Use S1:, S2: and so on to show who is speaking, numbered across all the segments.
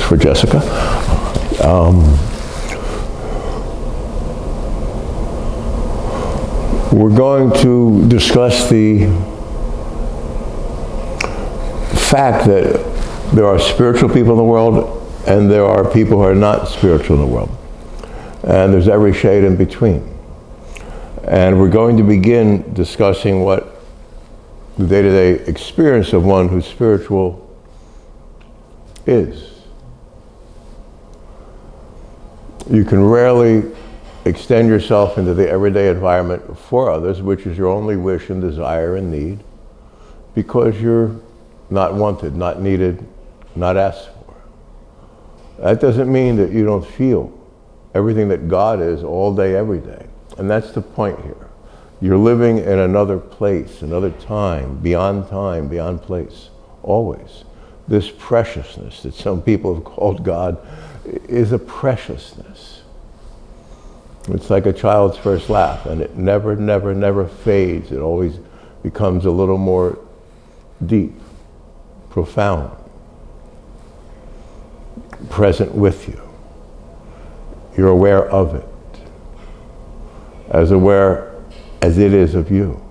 S1: for Jessica. We're going to discuss the fact that there are spiritual people in the world and there are people who are not spiritual in the world. And there's every shade in between. And we're going to begin discussing what the day-to-day experience of one who's spiritual is. You can rarely extend yourself into the everyday environment for others, which is your only wish and desire and need, because you're not wanted, not needed, not asked for. That doesn't mean that you don't feel everything that God is all day, every day. And that's the point here. You're living in another place, another time, beyond place, always. This preciousness that some people have called God is a preciousness. It's like a child's first laugh, and it never, never, never fades. It always becomes a little more deep, profound, present with you. You're aware of it, as aware as it is of you.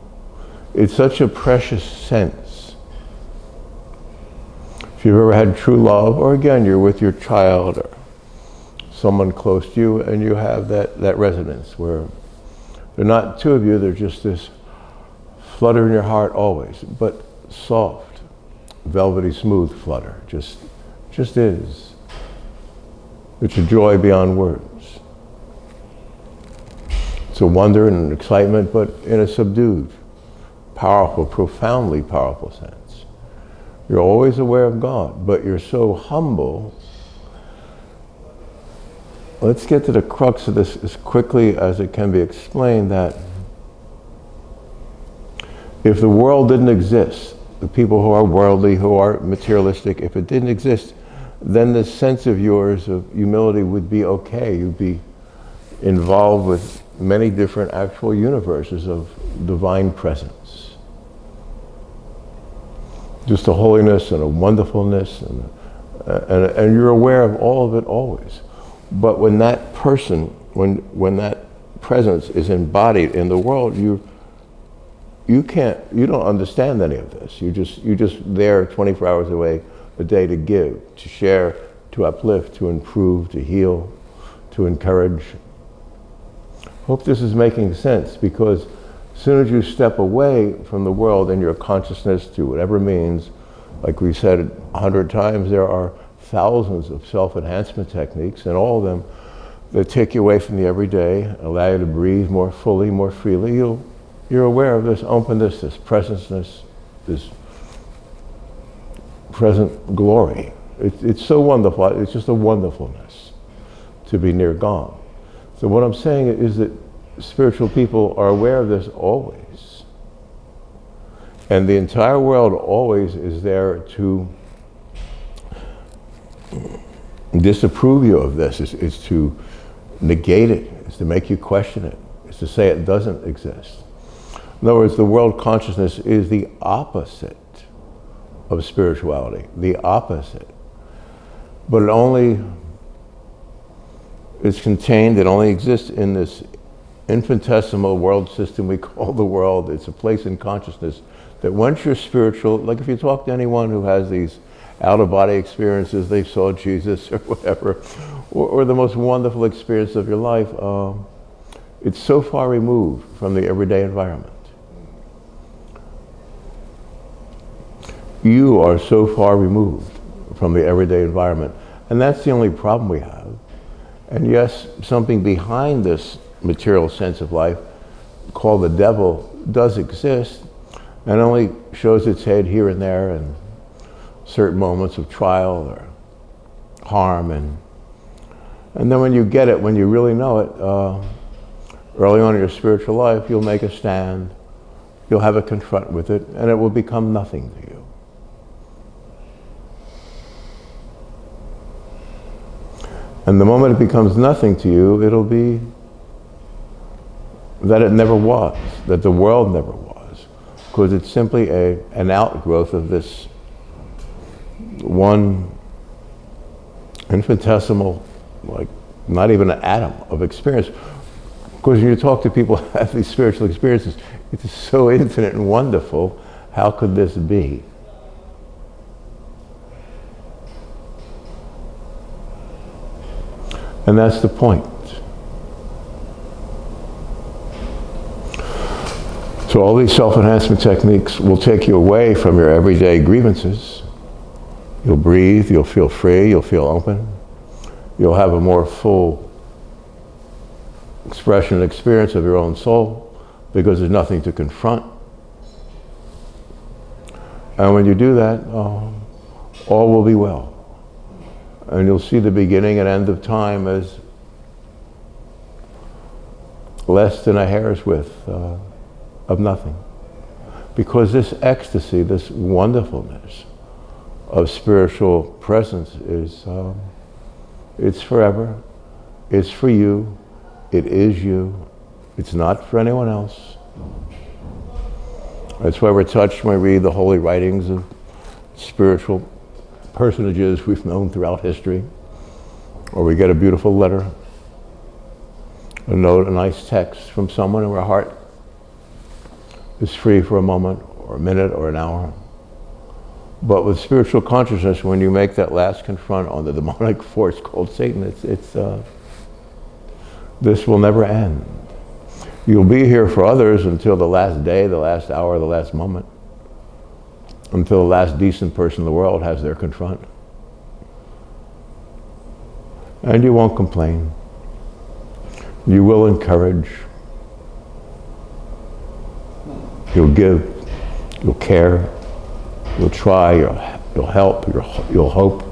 S1: It's such a precious sense. If you've ever had true love, or again, you're with your child or someone close to you, and you have that resonance where they're not two of you, they're just this flutter in your heart always, but soft, velvety, smooth flutter, just is. It's a joy beyond words. It's a wonder and an excitement, but in a subdued, powerful, profoundly powerful sense. You're always aware of God, but you're so humble. Let's get to the crux of this as quickly as it can be explained, that if the world didn't exist, the people who are worldly, who are materialistic, if it didn't exist, then this sense of yours of humility would be okay. You'd be involved with many different actual universes of divine presence. Just a holiness and a wonderfulness, and you're aware of all of it always. But when that person, when that presence is embodied in the world, you don't understand any of this. You're just there 24 hours away a day to give, to share, to uplift, to improve, to heal, to encourage. Hope this is making sense, because as soon as you step away from the world and your consciousness to whatever means, like we said 100 times, there are thousands of self-enhancement techniques, and all of them that take you away from the everyday, allow you to breathe more fully, more freely. You're aware of this openness, this presenceness, this present glory. It's so wonderful. It's just a wonderfulness to be near God. So what I'm saying is that spiritual people are aware of this always. And the entire world always is there to disapprove you of this, is to negate it, is to make you question it, is to say it doesn't exist. In other words, the world consciousness is the opposite of spirituality, the opposite. But it only is contained, it only exists in this infinitesimal world system we call the world. It's a place in consciousness that once you're spiritual, like if you talk to anyone who has these out-of-body experiences, they saw Jesus or whatever, or the most wonderful experience of your life, it's so far removed from the everyday environment. You are so far removed from the everyday environment, and that's the only problem we have. And yes, something behind this material sense of life, called the devil, does exist, and only shows its head here and there in certain moments of trial or harm, and then when you get it, when you really know it, early on in your spiritual life, you'll make a stand, you'll have a confront with it, and it will become nothing to you. And the moment it becomes nothing to you, it'll be that it never was, that the world never was, because it's simply an outgrowth of this one infinitesimal, like not even an atom of experience. Because when you talk to people who have these spiritual experiences, it's so infinite and wonderful. How could this be? And that's the point. So all these self-enhancement techniques will take you away from your everyday grievances. You'll breathe, you'll feel free, you'll feel open. You'll have a more full expression and experience of your own soul because there's nothing to confront. And when you do that, all will be well. And you'll see the beginning and end of time as less than a hair's width of nothing. Because this ecstasy, this wonderfulness of spiritual presence is, it's forever, it's for you, it is you, it's not for anyone else. That's why we're touched when we read the holy writings of spiritual personages we've known throughout history, or we get a beautiful letter, a note, a nice text from someone, and our heart is free for a moment, or a minute, or an hour. But with spiritual consciousness, when you make that last confront on the demonic force called Satan, this will never end. You'll be here for others until the last day, the last hour, the last moment, until the last decent person in the world has their confront. And you won't complain. You will encourage. You'll give. You'll care. You'll try. You'll help. You'll hope.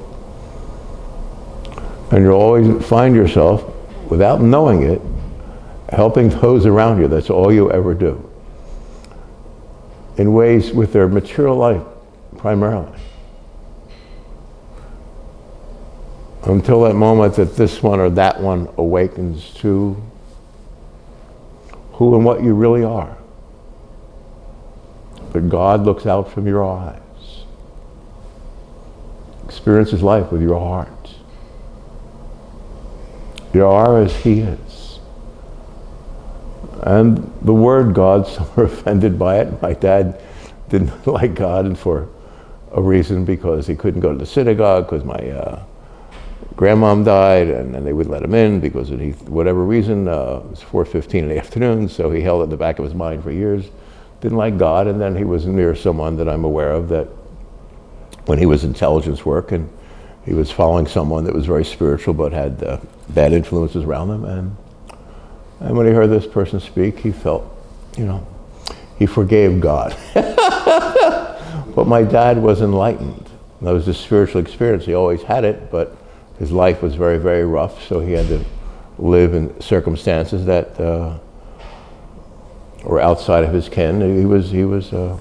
S1: And you'll always find yourself, without knowing it, helping those around you. That's all you ever do. In ways with their material life, primarily. Until that moment that this one or that one awakens to who and what you really are. But God looks out from your eyes. Experiences life with your heart. You are as He is. And the word God, some are offended by it. My dad didn't like God, and for a reason, because he couldn't go to the synagogue because my grandmom died, and they wouldn't let him in because of whatever reason. It was 4:15 in the afternoon, so he held it in the back of his mind for years. Didn't like God, and then he was near someone that I'm aware of that when he was intelligence work, and he was following someone that was very spiritual but had bad influences around them, and when he heard this person speak, he felt, he forgave God. But my dad was enlightened. That was a spiritual experience. He always had it, but his life was very, very rough, so he had to live in circumstances that were outside of his ken. He was a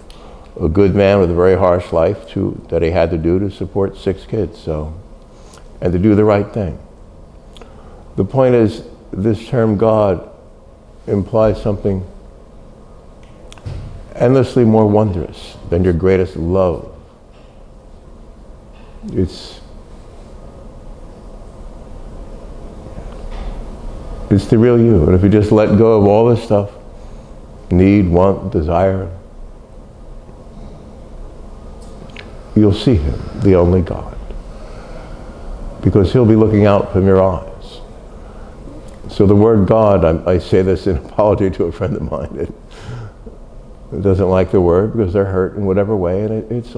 S1: good man with a very harsh life that he had to do to support 6 kids, and to do the right thing. The point is, this term God implies something endlessly more wondrous than your greatest love. It's the real you. And if you just let go of all this stuff, need, want, desire, you'll see Him, the only God. Because He'll be looking out from your eyes. So the word God, I say this in apology to a friend of mine that doesn't like the word because they're hurt in whatever way, and it's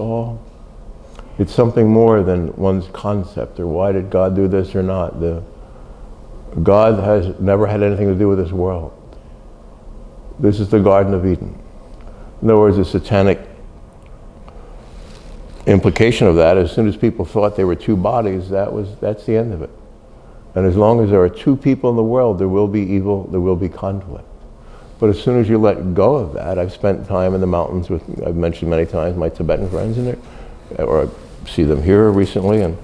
S1: something more than one's concept, or why did God do this or not. God has never had anything to do with this world. This is the Garden of Eden. In other words, the satanic implication of that, as soon as people thought they were 2 bodies, that's the end of it. And as long as there are 2 people in the world, there will be evil, there will be conflict. But as soon as you let go of that, I've spent time in the mountains with, I've mentioned many times, my Tibetan friends in there, or I see them here recently, and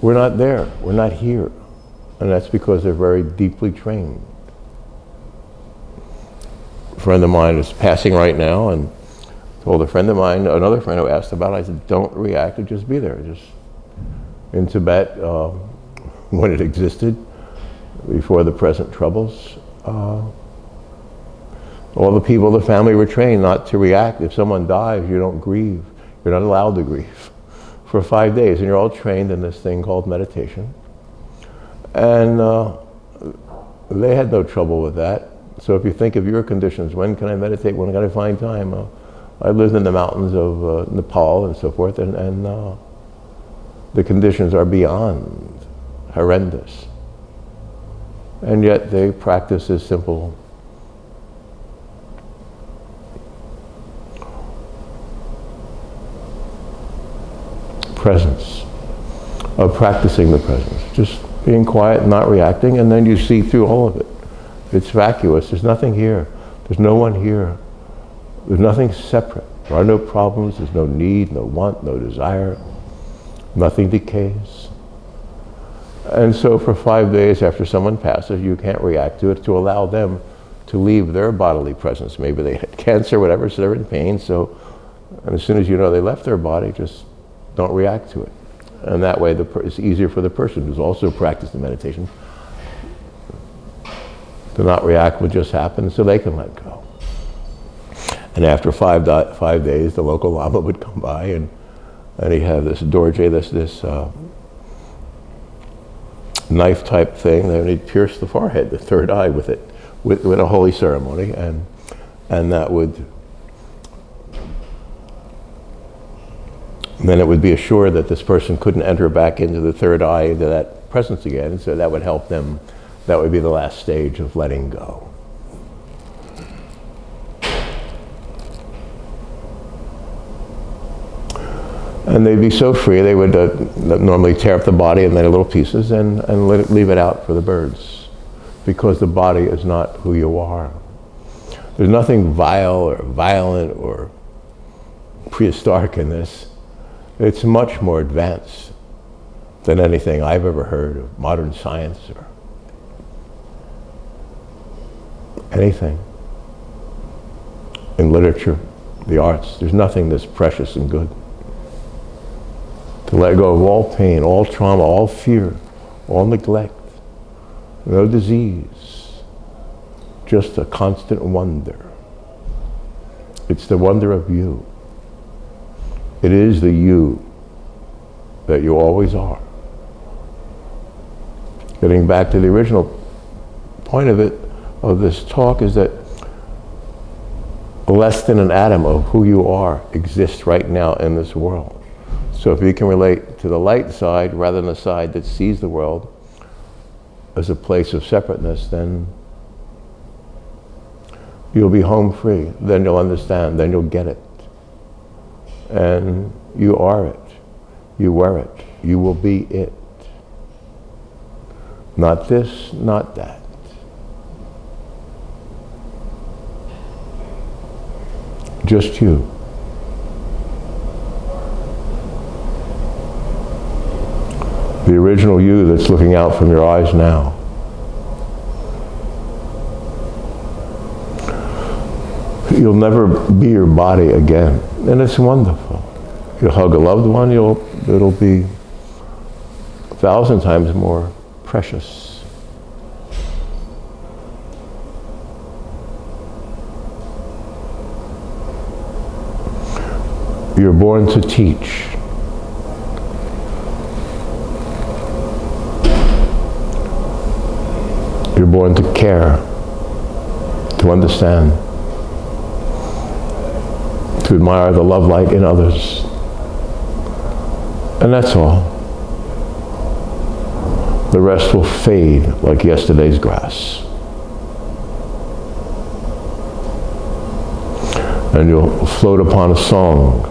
S1: we're not there, we're not here. And that's because they're very deeply trained. A friend of mine is passing right now, and told a friend of mine, another friend who asked about it, I said, don't react, just be there. in Tibet, when it existed, before the present troubles, all the people of the family were trained not to react. If someone dies, you don't grieve. You're not allowed to grieve for 5 days. And you're all trained in this thing called meditation. And they had no trouble with that. So if you think of your conditions, when can I meditate? When can I find time? I lived in the mountains of Nepal and so forth, and the conditions are beyond horrendous. And yet they practice this simple presence, of practicing the presence. Just being quiet, not reacting, and then you see through all of it. It's vacuous. There's nothing here. There's no one here. There's nothing separate. There are no problems. There's no need, no want, no desire. Nothing decays. And so for 5 days after someone passes, you can't react to it, to allow them to leave their bodily presence. Maybe they had cancer, whatever, so they're in pain. So, and as soon as you know they left their body, just don't react to it. And that way it's easier for the person who's also practicing meditation to not react what just happened, so they can let go. And after 5 days, the local lama would come by, and he'd have this dorje, this knife type thing, and he'd pierce the forehead, the third eye with it, with a holy ceremony, and that would, and then it would be assured that this person couldn't enter back into the third eye, into that presence again, so that would help them. That would be the last stage of letting go. And they'd be so free, they would normally tear up the body in many little pieces and leave it out for the birds, because the body is not who you are. There's nothing vile or violent or prehistoric in this. It's much more advanced than anything I've ever heard of modern science or anything in literature, the arts. There's nothing that's precious and good. To let go of all pain, all trauma, all fear, all neglect, no disease, just a constant wonder. It's the wonder of you. It is the you that you always are. Getting back to the original point of it, of this talk, is that less than an atom of who you are exists right now in this world. So if you can relate to the light side rather than the side that sees the world as a place of separateness, then you'll be home free. Then you'll understand, then you'll get it. And you are it. You were it. You will be it. Not this, not that. Just you. The original you that's looking out from your eyes now. You'll never be your body again, and it's wonderful. You'll hug a loved one, it'll be 1,000 times more precious. You're born to teach. You're born to care, to understand, to admire the love light in others. And that's all. The rest will fade like yesterday's grass. And you'll float upon a song,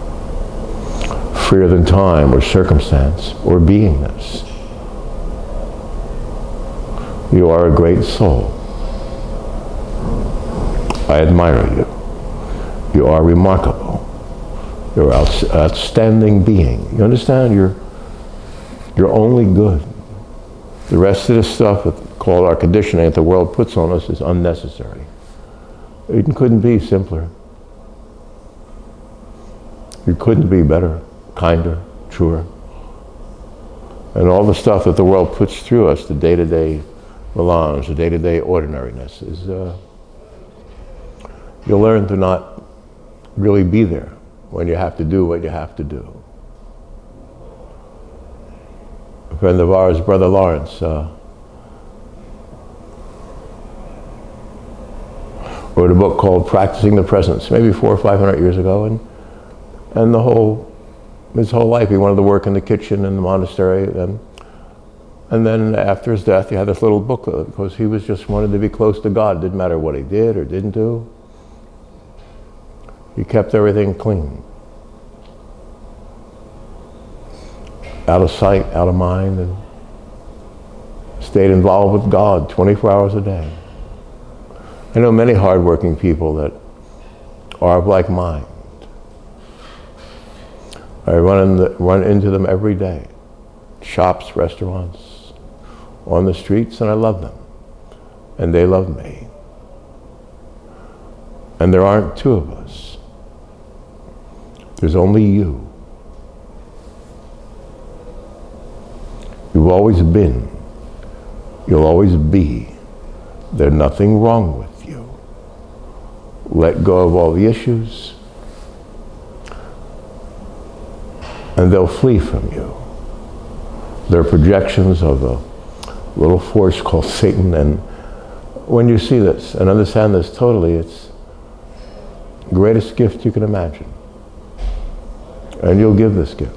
S1: freer than time or circumstance or beingness. You are a great soul. I admire you. You are remarkable. You're an outstanding being. You understand? You're only good. The rest of the stuff called our conditioning that the world puts on us is unnecessary. It couldn't be simpler. You couldn't be better, kinder, truer. And all the stuff that the world puts through us, the day-to-day melange, the day-to-day ordinariness, is you'll learn to not really be there when you have to do what you have to do. A friend of ours, Brother Lawrence, wrote a book called Practicing the Presence, maybe 400 or 500 years ago, and his whole life he wanted to work in the kitchen in the monastery, and then after his death he had this little booklet because he was just wanted to be close to God. Didn't matter what he did or didn't do. He kept everything clean. Out of sight, out of mind, and stayed involved with God 24 hours a day. I know many hardworking people that are of like mind. I run into them every day. Shops, restaurants, on the streets, and I love them. And they love me. And there aren't two of us. There's only you. You've always been. You'll always be. There's nothing wrong with you. Let go of all the issues, and they'll flee from you. They're projections of a little force called Satan, and when you see this and understand this totally, it's the greatest gift you can imagine. And you'll give this gift.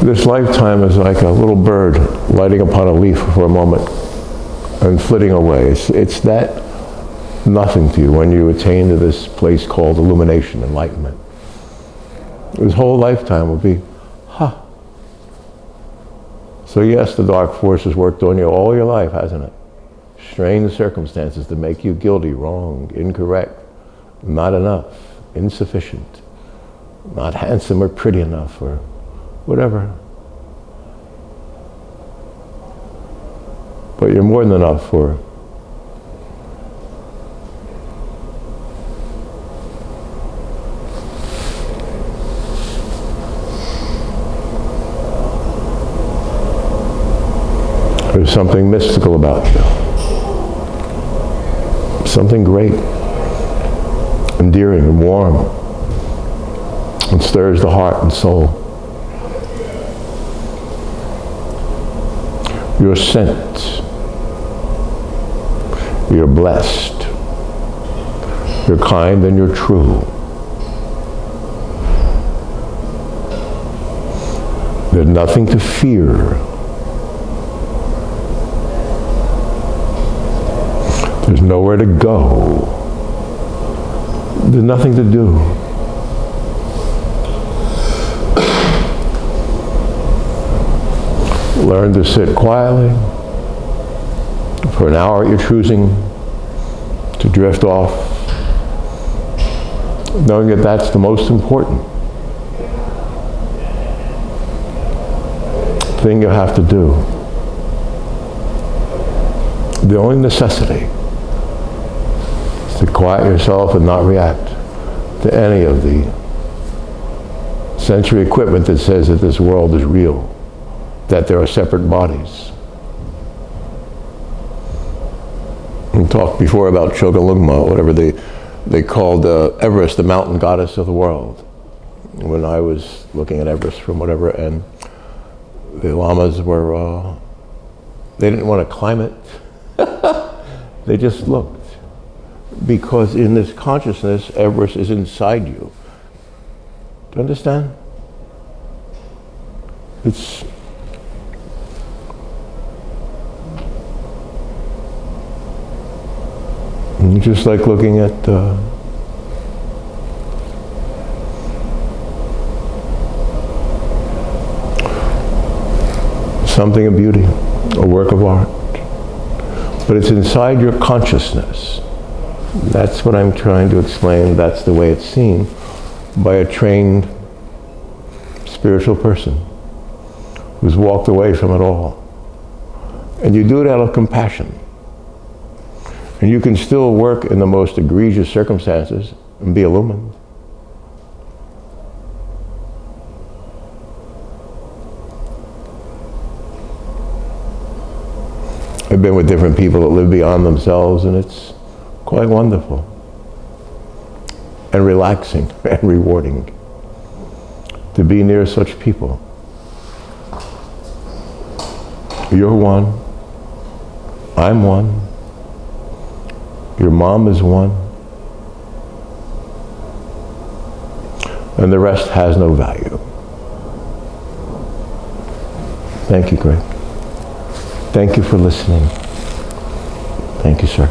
S1: This lifetime is like a little bird lighting upon a leaf for a moment and flitting away. It's that nothing to you when you attain to this place called Illumination, Enlightenment. His whole lifetime will be, So yes, the dark force has worked on you all your life, hasn't it? Strange circumstances to make you guilty, wrong, incorrect, not enough, insufficient, not handsome or pretty enough, or whatever. But you're more than enough for there's something mystical about you. Something great, endearing and warm, and stirs the heart and soul. You're sent. You're blessed. You're kind and you're true. There's nothing to fear. There's nowhere to go. There's nothing to do. Learn to sit quietly for an hour you're choosing to drift off, knowing that that's the most important thing you have to do. The only necessity is to quiet yourself and not react to any of the sensory equipment that says that this world is real, that there are separate bodies. We talked before about Chogalungma, whatever they called Everest, the mountain goddess of the world. When I was looking at Everest from whatever, and the lamas were, they didn't want to climb it. They just looked. Because in this consciousness, Everest is inside you. Do you understand? It's just like looking at something of beauty, a work of art. But it's inside your consciousness. That's what I'm trying to explain. That's the way it's seen by a trained spiritual person who's walked away from it all. And you do it out of compassion. And you can still work in the most egregious circumstances and be illumined. I've been with different people that live beyond themselves, and it's quite wonderful and relaxing and rewarding to be near such people. You're one. I'm one. Your mom is one. And the rest has no value. Thank you, Greg. Thank you for listening. Thank you, sir.